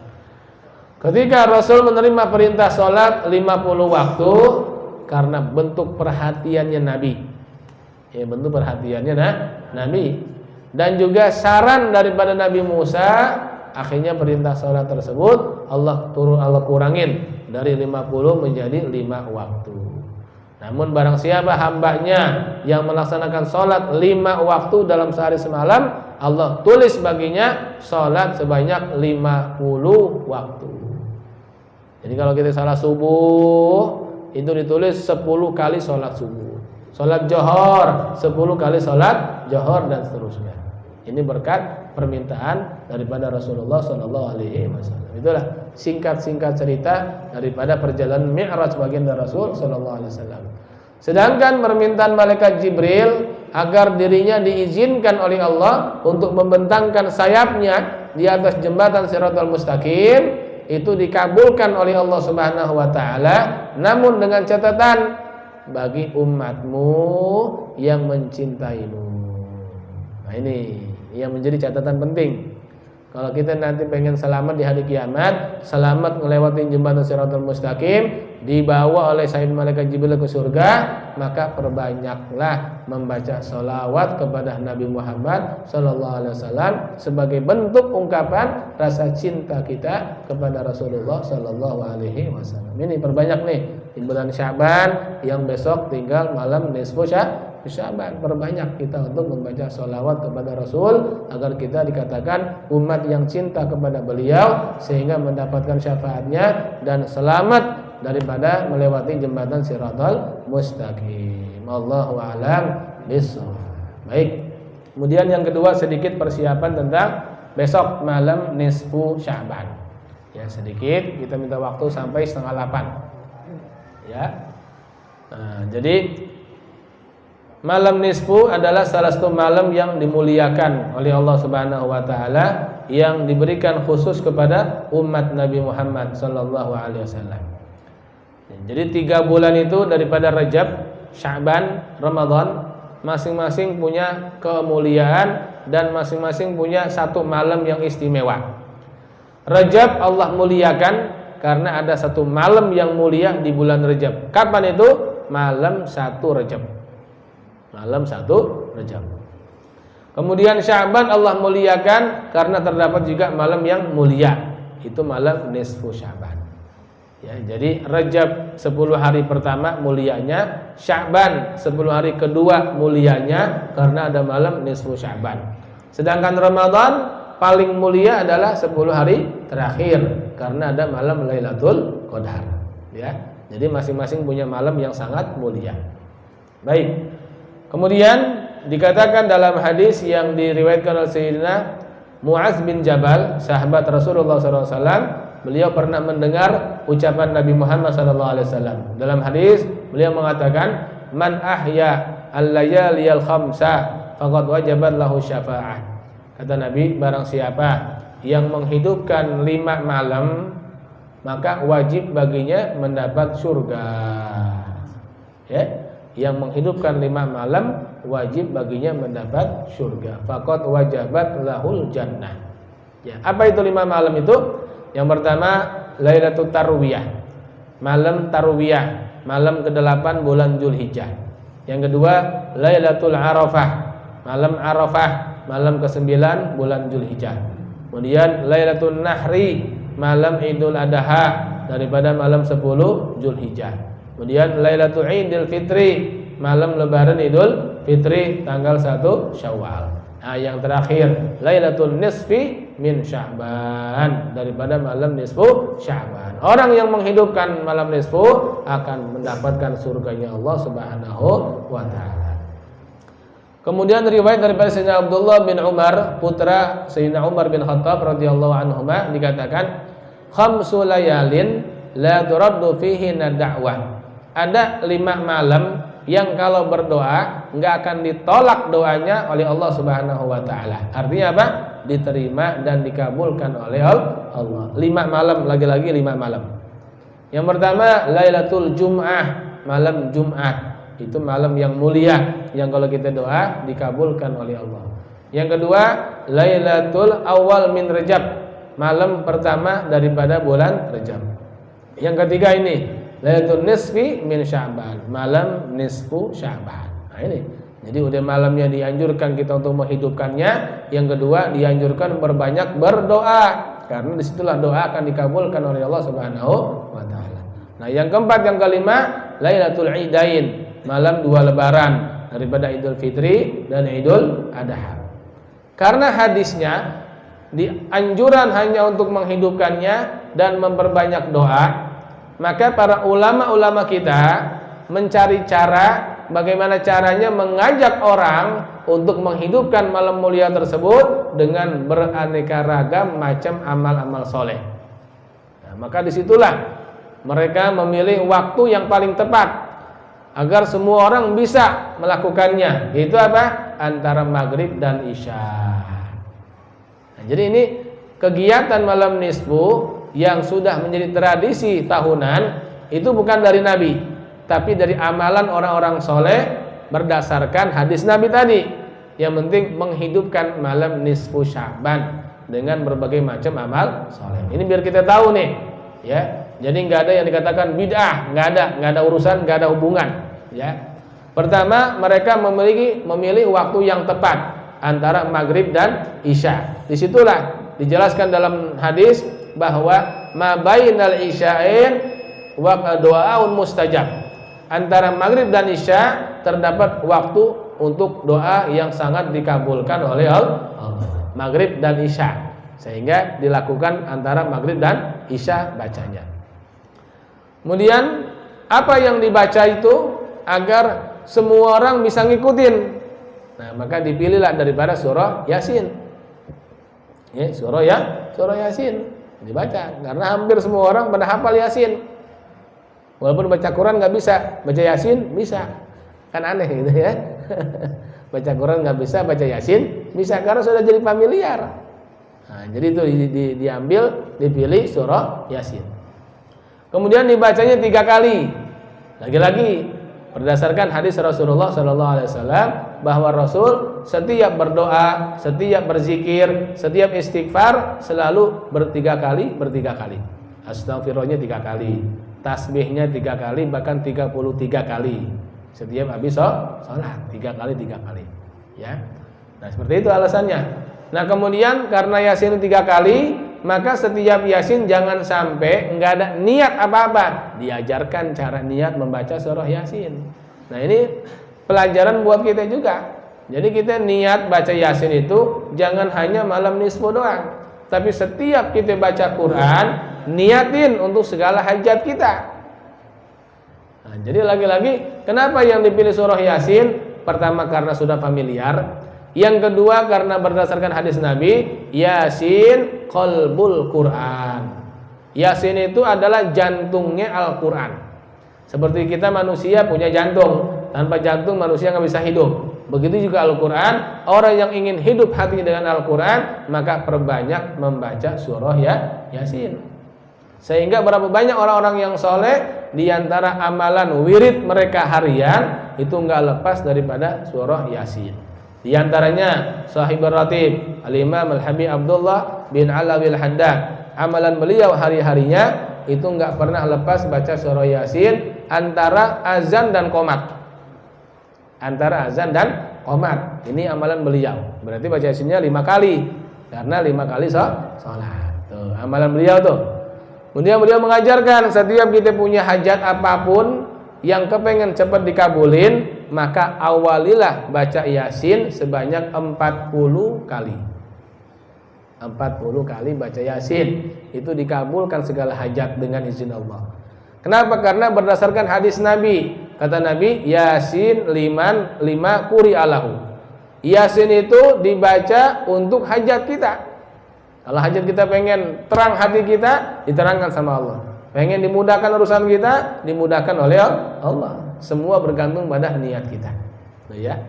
Ketika Rasul menerima perintah sholat 50 waktu karena bentuk perhatiannya Nabi, ya bentuk perhatiannya Nabi, dan juga saran daripada Nabi Musa, akhirnya perintah sholat tersebut Allah kurangin dari 50 menjadi 5 waktu. Namun barang siapa hambanya yang melaksanakan sholat 5 waktu dalam sehari semalam, Allah tulis baginya sholat sebanyak 50 waktu. Jadi kalau kita salat subuh, itu ditulis 10 kali sholat subuh. Sholat johor 10 kali sholat johor, dan seterusnya. Ini berkat permintaan daripada Rasulullah SAW. Itulah singkat-singkat cerita daripada perjalanan Mi'raj baginda Rasul SAW. Sedangkan permintaan malaikat Jibril agar dirinya diizinkan oleh Allah untuk membentangkan sayapnya di atas jembatan Shiratal Mustaqim, itu dikabulkan oleh Allah Subhanahu wa taala, namun dengan catatan bagi umatmu yang mencintaimu. Nah, ini yang menjadi catatan penting. Kalau kita nanti pengen selamat di hari kiamat, selamat melewati jembatan Shiratal Mustaqim, dibawa oleh Sayyid Malaikat Jibril ke surga, maka perbanyaklah membaca sholawat kepada Nabi Muhammad SAW sebagai bentuk ungkapan rasa cinta kita kepada Rasulullah SAW. Ini perbanyak nih di bulan Syaban, yang besok tinggal malam nisfu Syaban, perbanyak kita untuk membaca sholawat kepada Rasul agar kita dikatakan umat yang cinta kepada beliau, sehingga mendapatkan syafaatnya dan selamat daripada melewati jembatan Shiratal Mustaqim. Allahu a'lam bishawab. Baik. Kemudian yang kedua, sedikit persiapan tentang besok malam nisfu Syaban. Ya, sedikit kita minta waktu sampai 7:30. Ya. Nah, jadi malam nisfu adalah salah satu malam yang dimuliakan oleh Allah Subhanahu wa taala, yang diberikan khusus kepada umat Nabi Muhammad sallallahu alaihi wasallam. Jadi 3 bulan itu daripada Rajab, Sya'ban, Ramadan, masing-masing punya kemuliaan dan masing-masing punya satu malam yang istimewa. Rajab Allah muliakan karena ada satu malam yang mulia di bulan Rajab. Kapan itu? Malam 1 Rajab. Malam 1 Rajab. Kemudian Sya'ban Allah muliakan karena terdapat juga malam yang mulia, itu malam nisfu Sya'ban. Ya, jadi Rajab 10 hari pertama mulianya, Sya'ban 10 hari kedua mulianya karena ada malam nisfu Sya'ban. Sedangkan Ramadan paling mulia adalah 10 hari terakhir karena ada malam Lailatul Qadar. Ya, jadi masing-masing punya malam yang sangat mulia. Baik. Kemudian dikatakan dalam hadis yang diriwayatkan oleh Sayyidina Mu'az bin Jabal, sahabat Rasulullah SAW, beliau pernah mendengar ucapan Nabi Muhammad SAW. Dalam hadis beliau mengatakan, "Man ahya al-layaliyal khamsa faqad wajabat lahu syafa'ah." Kata Nabi, barang siapa yang menghidupkan 5 malam, maka wajib baginya mendapat surga. Ya, yang menghidupkan 5 malam wajib baginya mendapat surga. Faqad wajabat lahul jannah. Ya, apa itu 5 malam itu? Yang pertama, Lailatul Tarwiyah, malam Tarwiyah, malam ke-8 bulan Zulhijjah. Yang kedua, Lailatul Arafah, malam Arafah, malam ke-9 bulan Zulhijjah. Kemudian Lailatul Nahri, malam Idul Adha daripada malam 10 Zulhijjah. Kemudian Lailatul Idul Fitri, malam Lebaran Idul Fitri tanggal 1 Syawal. Nah, yang terakhir Lailatul Nisfi min Sya'ban, daripada malam nisfu Sya'ban. Orang yang menghidupkan malam nisfu akan mendapatkan surganya Allah Subhanahu wa taala. Kemudian riwayat daripada Sayyidina Abdullah bin Umar, putra Sayyidina Umar bin Khattab radhiyallahu anhuma, dikatakan, "Khamsu layalin la turaddu fihinna da'wah." Ada 5 malam yang kalau berdoa enggak akan ditolak doanya oleh Allah Subhanahu wa taala. Artinya apa? Diterima dan dikabulkan oleh Allah. 5 malam, lagi-lagi 5 malam. Yang pertama Lailatul Jum'ah, malam Jumat. Itu malam yang mulia yang kalau kita doa dikabulkan oleh Allah. Yang kedua, Lailatul Awal min Rajab, malam pertama daripada bulan Rajab. Yang ketiga ini, Lailatul Nisfi min Sya'ban, malam nisfu Sya'ban. Nah ini, jadi udah malamnya dianjurkan kita untuk menghidupkannya. Yang kedua, dianjurkan berbanyak berdoa, karena disitulah doa akan dikabulkan oleh Allah Subhanahu wa Ta'ala. Nah yang keempat, yang kelima, Lailatul Idain, malam dua lebaran daripada Idul Fitri dan Idul Adha. Karena hadisnya dianjuran hanya untuk menghidupkannya dan memperbanyak doa, maka para ulama-ulama kita mencari cara bagaimana caranya mengajak orang untuk menghidupkan malam mulia tersebut dengan beraneka ragam macam amal-amal soleh. Nah, maka disitulah mereka memilih waktu yang paling tepat agar semua orang bisa melakukannya, yaitu apa? Antara maghrib dan isya. Nah, jadi ini kegiatan malam nisfu yang sudah menjadi tradisi tahunan itu bukan dari Nabi, tapi dari amalan orang-orang soleh berdasarkan hadis Nabi tadi. Yang penting menghidupkan malam nisfu Sya'ban dengan berbagai macam amal soleh. Ini biar kita tahu nih, ya. Jadi nggak ada yang dikatakan bid'ah, nggak ada urusan, nggak ada hubungan, ya. Pertama, mereka memilih waktu yang tepat antara maghrib dan isya. Disitulah dijelaskan dalam hadis bahwa ma bainal isya'in wa doaun mustajab. Antara maghrib dan isya terdapat waktu untuk doa yang sangat dikabulkan oleh Allah. Maghrib dan isya, sehingga dilakukan antara maghrib dan isya bacanya. Kemudian apa yang dibaca itu agar semua orang bisa ngikutin. Nah, maka dipilihlah daripada surah Yasin. Ya, surah Yasin dibaca karena hampir semua orang pada hafal Yasin. Walaupun baca Quran nggak bisa, baca Yasin bisa. Kan aneh gitu ya. Baca Quran nggak bisa, baca Yasin bisa karena sudah jadi familiar. Nah, jadi itu diambil, dipilih surah Yasin. Kemudian dibacanya 3 kali. Lagi-lagi berdasarkan hadis Rasulullah SAW bahwa Rasul setiap berdoa, setiap berzikir, setiap istighfar selalu bertiga kali. Astagfirullahnya 3 kali, tasbihnya 3 kali, bahkan 33 kali. Setiap habis sholat 3 kali, ya. Nah seperti itu alasannya. Nah kemudian karena Yasin 3 kali, maka setiap Yasin jangan sampai nggak ada niat apa-apa. Diajarkan cara niat membaca surah Yasin. Nah ini pelajaran buat kita juga. Jadi kita niat baca Yasin itu jangan hanya malam nisfu doang, tapi setiap kita baca Quran niatin untuk segala hajat kita. Nah, jadi lagi-lagi kenapa yang dipilih surah Yasin? Pertama karena sudah familiar. Yang kedua karena berdasarkan hadis Nabi, Yasin qalbul Quran. Yasin itu adalah jantungnya Al-Quran. Seperti kita manusia punya jantung, tanpa jantung manusia nggak bisa hidup. Begitu juga Al-Quran. Orang yang ingin hidup hati dengan Al-Quran, maka perbanyak membaca surah Yasin. Sehingga berapa banyak orang-orang yang soleh, diantara amalan wirid mereka harian itu nggak lepas daripada surah Yasin. Di antaranya Sahibur Ratib Al-Imam Al-Habib Abdullah bin Alawil Haddad, amalan beliau hari-harinya itu nggak pernah lepas baca surah Yasin antara azan dan qomat. Ini amalan beliau. Berarti baca Yasinnya 5 kali, karena 5 kali sholat. Tuh, amalan beliau tuh. Kemudian beliau mengajarkan setiap kita punya hajat apapun yang kepengen cepat dikabulin, maka awalilah baca Yasin sebanyak 40 kali. 40 kali baca Yasin, itu dikabulkan segala hajat dengan izin Allah. Kenapa? Karena berdasarkan hadis Nabi. Kata Nabi, Yasin 5 quri'alahu. Yasin itu dibaca untuk hajat kita. Kalau hajat kita pengen terang hati kita, diterangkan sama Allah. Pengen dimudahkan urusan kita, dimudahkan oleh Allah. Semua bergantung pada niat kita. Ya.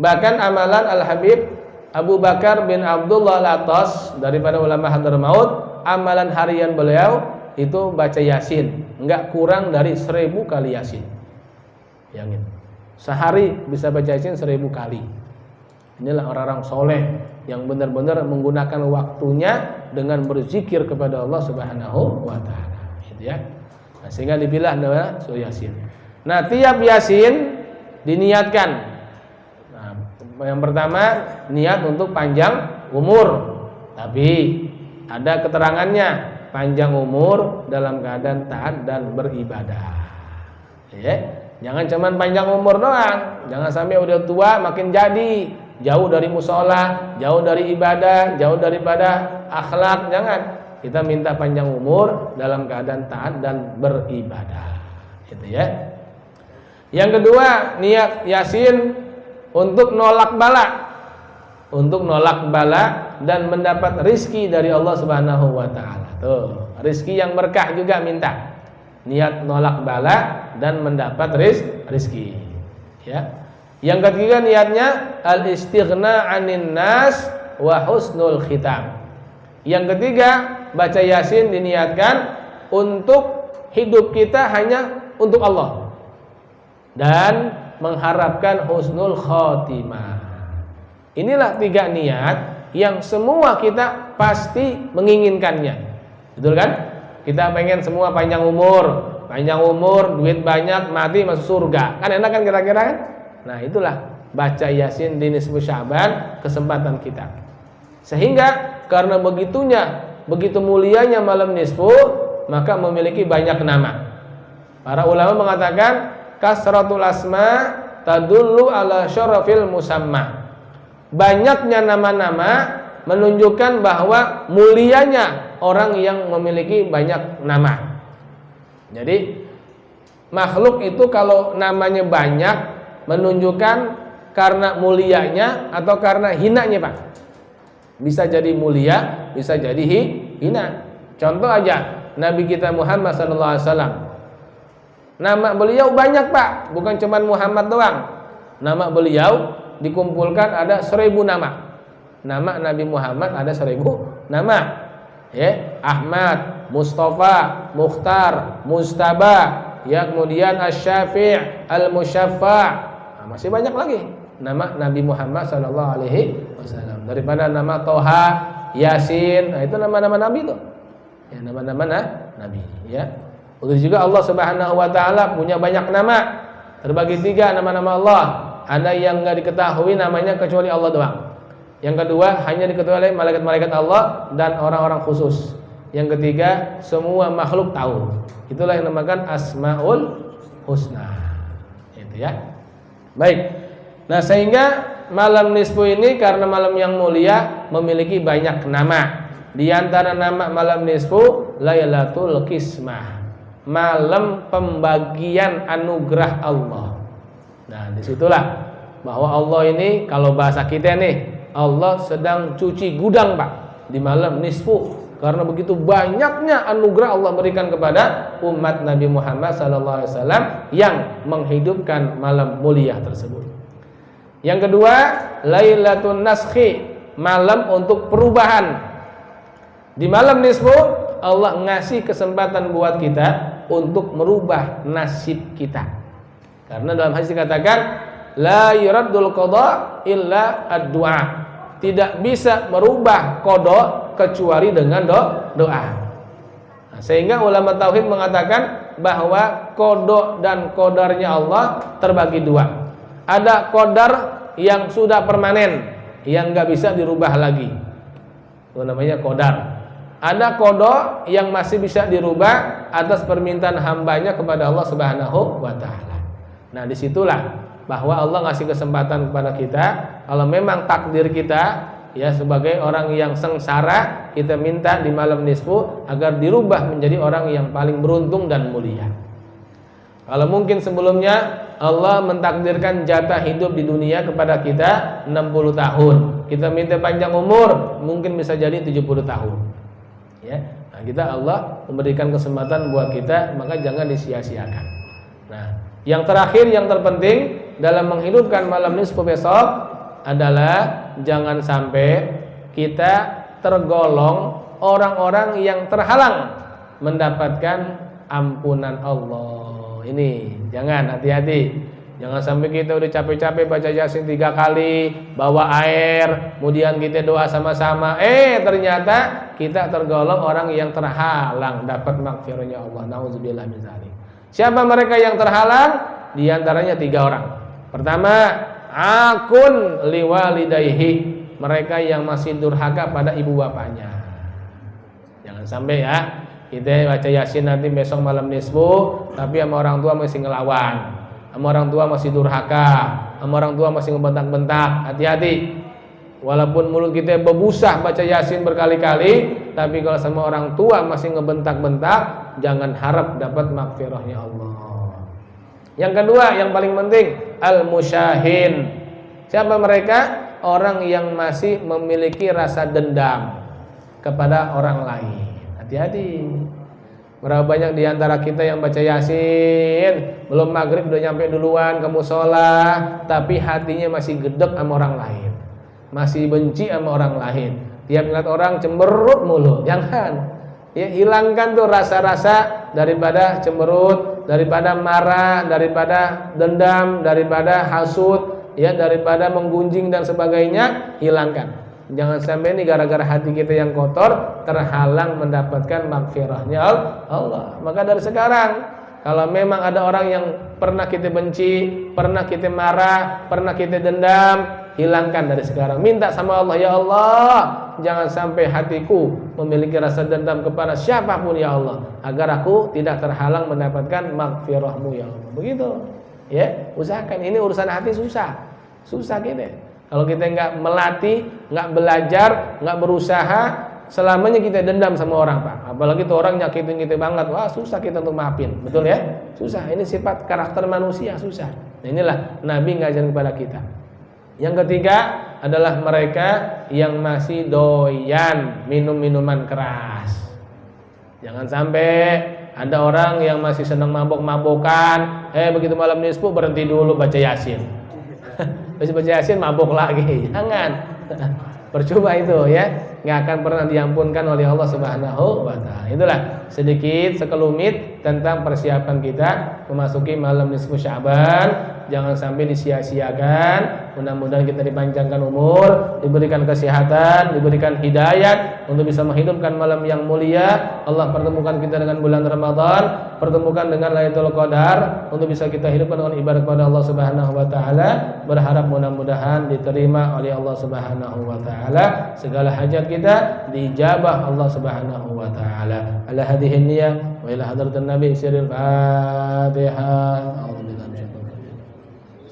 Bahkan amalan Al-Habib Abu Bakar bin Abdullah Al-Attas daripada ulama Hadramaut, amalan harian beliau itu baca Yasin, enggak kurang dari 1000 kali Yasin. Yang ini Sehari bisa baca Yasin 1000 kali. Inilah orang-orang soleh yang benar-benar menggunakan waktunya dengan berzikir kepada Allah Subhanahu wa taala. Gitu ya. Nah, sehingga dipilah nama surah Yasin. Nah, tiap Yasin diniatkan. Nah, yang pertama niat untuk panjang umur. Tapi ada keterangannya, panjang umur dalam keadaan taat dan beribadah. Ya. Jangan cuman panjang umur doang. Jangan sampai udah tua makin jadi jauh dari musola, jauh dari ibadah, jauh daripada akhlak. Jangan. Kita minta panjang umur dalam keadaan taat dan beribadah. Gitu ya. Yang kedua, niat Yasin untuk nolak bala. Untuk nolak bala dan mendapat rizki dari Allah Subhanahu wa taala. Tuh, rizki yang berkah juga minta. Niat nolak bala dan mendapat rizki. Ya. Yang ketiga niatnya al-istighna 'anin nas wa husnul khitam. Yang ketiga, baca Yasin diniatkan untuk hidup kita hanya untuk Allah dan mengharapkan husnul khotimah. Inilah 3 niat yang semua kita pasti menginginkannya. Betul kan? Kita pengen semua panjang umur, duit banyak, mati masuk surga. Kan enak kan kira-kira kan? Nah, itulah baca Yasin di nisfu Sya'ban, kesempatan kita. Sehingga karena begitu mulianya malam nisfu, maka memiliki banyak nama. Para ulama mengatakan kasratul asma tadullu ala syarafil musamma. Banyaknya nama-nama menunjukkan bahwa mulianya orang yang memiliki banyak nama. Jadi makhluk itu kalau namanya banyak menunjukkan karena mulianya atau karena hinanya, Pak. Bisa jadi mulia, bisa jadi hina. Contoh aja Nabi kita Muhammad SAW. Nama beliau banyak, Pak, bukan cuma Muhammad doang. Nama beliau dikumpulkan ada 1000 nama. Nama Nabi Muhammad ada 1000 nama. Ya, Ahmad, Mustafa, Mukhtar, Mustaba, ya, kemudian Asy-Syafi', Al-Musyaffa'. Nah, masih banyak lagi nama Nabi Muhammad sallallahu alaihi wasallam. Daripada nama Toha, Yasin, nah itu nama-nama Nabi itu. Ya, nama-nama Nabi, ya. Begitu juga Allah Subhanahu wa taala punya banyak nama. Terbagi 3 nama-nama Allah. Ada yang enggak diketahui namanya kecuali Allah doang. Yang kedua, hanya diketahui oleh malaikat-malaikat Allah dan orang-orang khusus. Yang ketiga, semua makhluk tahu. Itulah yang dinamakan Asmaul Husna. Itu ya. Baik. Nah, sehingga malam nisfu ini karena malam yang mulia memiliki banyak nama. Di antara nama malam nisfu Lailatul Qismah. Malam pembagian anugerah Allah. Nah, disitulah bahwa Allah ini kalau bahasa kita nih, Allah sedang cuci gudang, Pak, di malam nisfu, karena begitu banyaknya anugerah Allah berikan kepada umat Nabi Muhammad SAW yang menghidupkan malam mulia tersebut. Yang kedua, Lailatul Naskhi, malam untuk perubahan. Di malam nisfu Allah ngasih kesempatan buat kita untuk merubah nasib kita. Karena dalam hadis dikatakan la yuraddul qada illa ad-du'a. Tidak bisa merubah qada kecuali dengan doa. Nah, sehingga ulama tauhid mengatakan bahwa qada dan qadarnya Allah terbagi 2. Ada qadar yang sudah permanen, yang enggak bisa dirubah lagi. Itu namanya qadar. Ada qada yang masih bisa dirubah atas permintaan hambanya kepada Allah Subhanahu wa taala. Nah, disitulah bahwa Allah ngasih kesempatan kepada kita. Kalau memang takdir kita ya sebagai orang yang sengsara, kita minta di malam nisfu agar dirubah menjadi orang yang paling beruntung dan mulia. Kalau mungkin sebelumnya Allah mentakdirkan jatah hidup di dunia kepada kita 60 tahun, kita minta panjang umur, mungkin bisa jadi 70 tahun. Ya, nah kita Allah memberikan kesempatan buat kita, maka jangan disia-siakan. Nah, yang terakhir, yang terpenting dalam menghidupkan malam nisfu besok adalah jangan sampai kita tergolong orang-orang yang terhalang mendapatkan ampunan Allah. Ini jangan, hati-hati. Jangan sampai kita udah capek-capek baca Yasin 3 kali, bawa air, kemudian kita doa sama-sama, ternyata kita tergolong orang yang terhalang dapat maghfirahnya Allah. Nauzubillah min dzalik. Siapa mereka yang terhalang? Di antaranya 3 orang. Pertama, akun liwalidayhi, mereka yang masih durhaka pada ibu bapaknya. Jangan sampai ya, kita baca Yasin nanti besok malam nisfu, tapi sama orang tua masih ngelawan, sama orang tua masih durhaka, sama orang tua masih ngebentak-bentak. Hati-hati. Walaupun mulut kita berbusa baca Yasin berkali-kali, tapi kalau sama orang tua masih ngebentak-bentak, jangan harap dapat maghfirahnya Allah. Yang kedua, yang paling penting, al-musyahin. Siapa mereka? Orang yang masih memiliki rasa dendam kepada orang lain. Hati-hati. Berapa banyak di antara kita yang baca Yasin, belum maghrib udah nyampe duluan ke mushola, tapi hatinya masih gedek sama orang lain, masih benci sama orang lain. Tiap ngeliat orang cemberut mulu. Jangan. Ya, hilangkan tuh rasa-rasa daripada cemberut, daripada marah, daripada dendam, daripada hasud, ya, daripada menggunjing dan sebagainya. Hilangkan. Jangan sampai ini gara-gara hati kita yang kotor terhalang mendapatkan maghfirahnya Allah. Maka dari sekarang, kalau memang ada orang yang pernah kita benci, pernah kita marah, pernah kita dendam, hilangkan dari sekarang. Minta sama Allah, ya Allah, jangan sampai hatiku memiliki rasa dendam kepada siapapun ya Allah, agar aku tidak terhalang mendapatkan maghfirahmu ya Allah. Begitu. Ya, usahakan. Ini urusan hati susah kita. Kalau kita nggak melatih, nggak belajar, nggak berusaha, selamanya kita dendam sama orang, Pak. Apalagi tuh orang nyakitin kita banget, wah susah kita untuk maafin, betul ya? Susah. Ini sifat karakter manusia, susah. Nah, inilah Nabi ngajarin kepada kita. Yang ketiga adalah mereka yang masih doyan minum minuman keras. Jangan sampai ada orang yang masih senang mabok-mabokan, begitu malam nisfu berhenti dulu baca Yasin. Baca Yasin mabuk lagi. Jangan. Percuma itu ya. Nggak akan pernah diampunkan oleh Allah Subhanahu wa taala. Itulah sedikit sekelumit tentang persiapan kita memasuki malam nisfu Sya'ban. Jangan sampai disia-siakan. Mudah-mudahan kita dipanjangkan umur, diberikan kesehatan, diberikan hidayat untuk bisa menghidupkan malam yang mulia. Allah pertemukan kita dengan bulan Ramadan, pertemukan dengan Lailatul Qadar untuk bisa kita hidupkan dengan ibadah kepada Allah Subhanahu wa taala. Berharap mudah-mudahan diterima oleh Allah Subhanahu wa taala segala hajat kita, dijabah Allah Subhanahu wa taala. Ala hadhihi niyyah wa ila hadratin nabi sirril Fatihah.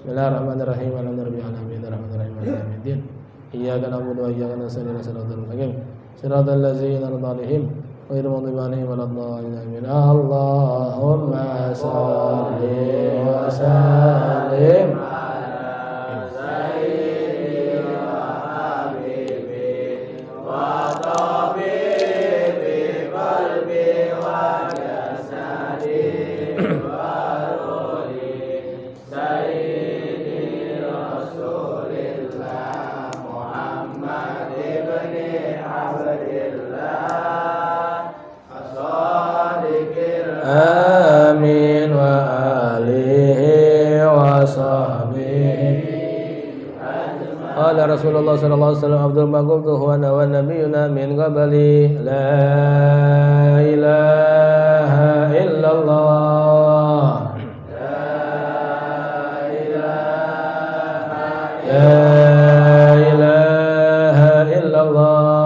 Bismillahirrahmanirrahim. Alhamdulillahirabbil alamin arrahmanirrahim maliki yaumiddin. Iyyaka na'budu wa iyyaka nasta'in ihdinas siratal mustaqim siratal ladzina an'amta 'alaihim ghairil maghdubi 'alaihim waladdallin. Allahumma shalli wa sallim ala sayyidina habibi wa tabibi qalbi wa jasadi wa ruhi sayyidina amin wa alihi wa sahbihi ajma'in. Qala Rasulullah sallallahu alaihi wasallam Abdul Maqum huwa wa nabiyyuna min qabli la ilaha illallah la ilaha illallah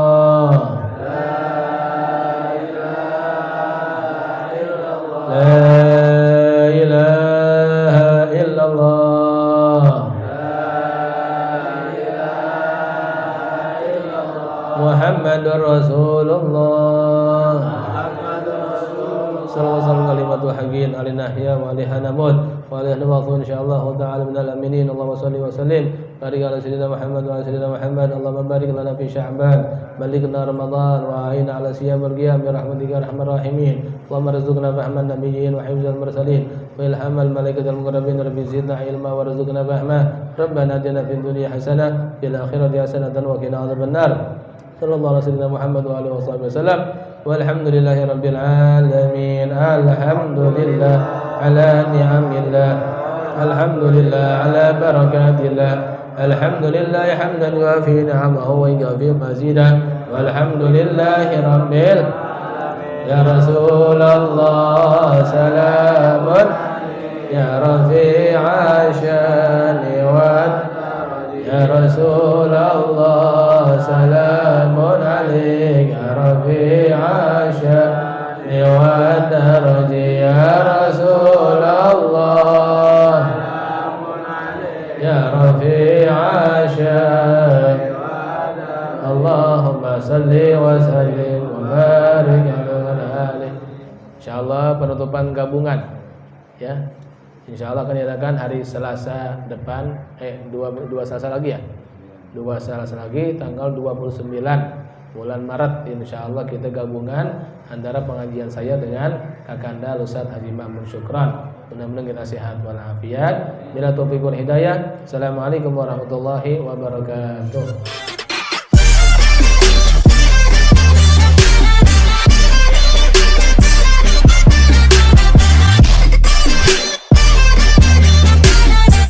Muhammadur Rasulullah sallallahu kalimatu haqqin alinahya wa alihanamud wa alihanamud insyaallah ta'ala minal aminin. Allahumma shalli wa sallim barik ala sayyidina Muhammad wa ala sayyidina Muhammad. Allahumma barik lana fi Sya'ban balighna Ramadan wa a'inna ala siyamil qiyam bi rahmatika arhamar rahimin. Allahumma rizqna fahman nabiyyin wa hifdzal mursalin wa ilhamal malaikatil muqarrabin. Rabbi zidna ilma wa rizqna fahma. Rabbana atina fid dunya hasanah fil akhirati hasanatan wa qina adzabannar. Sallallahu alaihi wasallam Muhammad wa alihi wasallam. Walhamdulillahi rabbil alamin. Alhamdulillah ala ni'amillah alhamdulillah ala barakatillah alhamdulillah hamdan yuafi ni'amahu wa yukafi mazidah walhamdulillahi rabbil ya Rasulullah salamun ya rafi'a syani wa ya Rasulullah salamun alaik ya rafi'a syani wa daraji ya Rasulullah ya rafi'a syani Allahumma salli wa sallim wa barik ala alihi. Insyaallah penutupan gabungan ya. Insyaallah akan diadakan hari Selasa depan dua Selasa lagi ya. Dua Selasa lagi tanggal 29 bulan Maret insyaallah kita gabungan antara pengajian saya dengan Kakanda Ustaz Haji Ma'mun Syukran. Mudah-mudahan kita sehat walafiat. Bila taufiq wal hidayah. Assalamualaikum warahmatullahi wabarakatuh.